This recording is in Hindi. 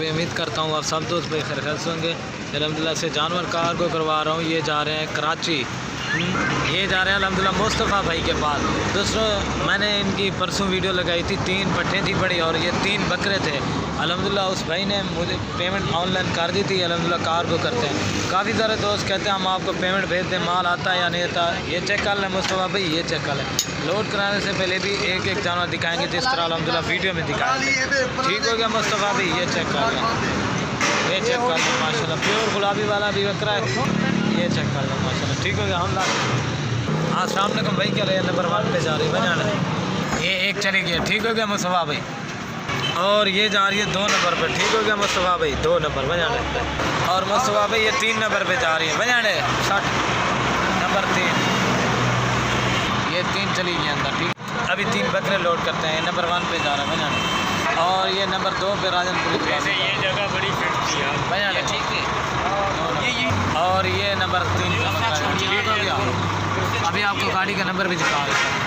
भाई, उम्मीद करता हूँ आप सब दोस्त भाई खैर होंगे। अल्हम्दुलिल्लाह से जानवर कार को करवा रहा हूँ। ये जा रहे हैं कराची, ये जा रहे हैं अल्हम्दुलिल्लाह मुस्तफ़ा भाई के पास। दोस्तों मैंने इनकी परसों वीडियो लगाई थी, 3 पट्ठे थी बड़ी और ये 3 बकरे थे। अल्हम्दुलिल्लाह उस भाई ने मुझे पेमेंट ऑनलाइन कर दी थी। अल्हम्दुलिल्लाह कार को करते हैं। काफ़ी सारे दोस्त कहते हैं हम आपको पेमेंट भेज दें, माल आता है या नहीं आता। ये चेक कर लें मुस्तफ़ा भाई, ये चेक कर लें। लोड कराने से पहले भी एक एक जानवर दिखाएंगे जिस तरह अल्हम्दुलिल्लाह वीडियो में दिखाएंगे। ठीक हो गया मुस्तफ़ा भाई, ये चेक कर लें, ये चेक कर लें माशाल्लाह। प्योर गुलाबी वाला भी बकरा है, ये चेक कर लें माशाल्लाह। ठीक हो गया। हम हाँ सामने को भाई क्या रहे नंबर 1 पे जा रही है बना, ये एक चली गया। ठीक हो गया मुस्तफ़ा भाई। और ये जा रही है 2 नंबर पर। ठीक हो गया मुस्तफ़ा भाई, 2 नंबर बजाने। और मुस्तफ़ा भाई ये 3 नंबर पे जा रही है बजाने, 60 नंबर 3, ये 3 चली गई अंदर। ठीक, अभी 3 बकरे लोड करते हैं। नंबर 1 पे जा रहा है बजाने। और ये नंबर 2 पे राजनपुर, ये जगह बड़ी फिट थी बजाने। ठीक है। और ये नंबर 3 ठीक हो गया। अभी आपको गाड़ी का नंबर भी दिखा रहे हैं।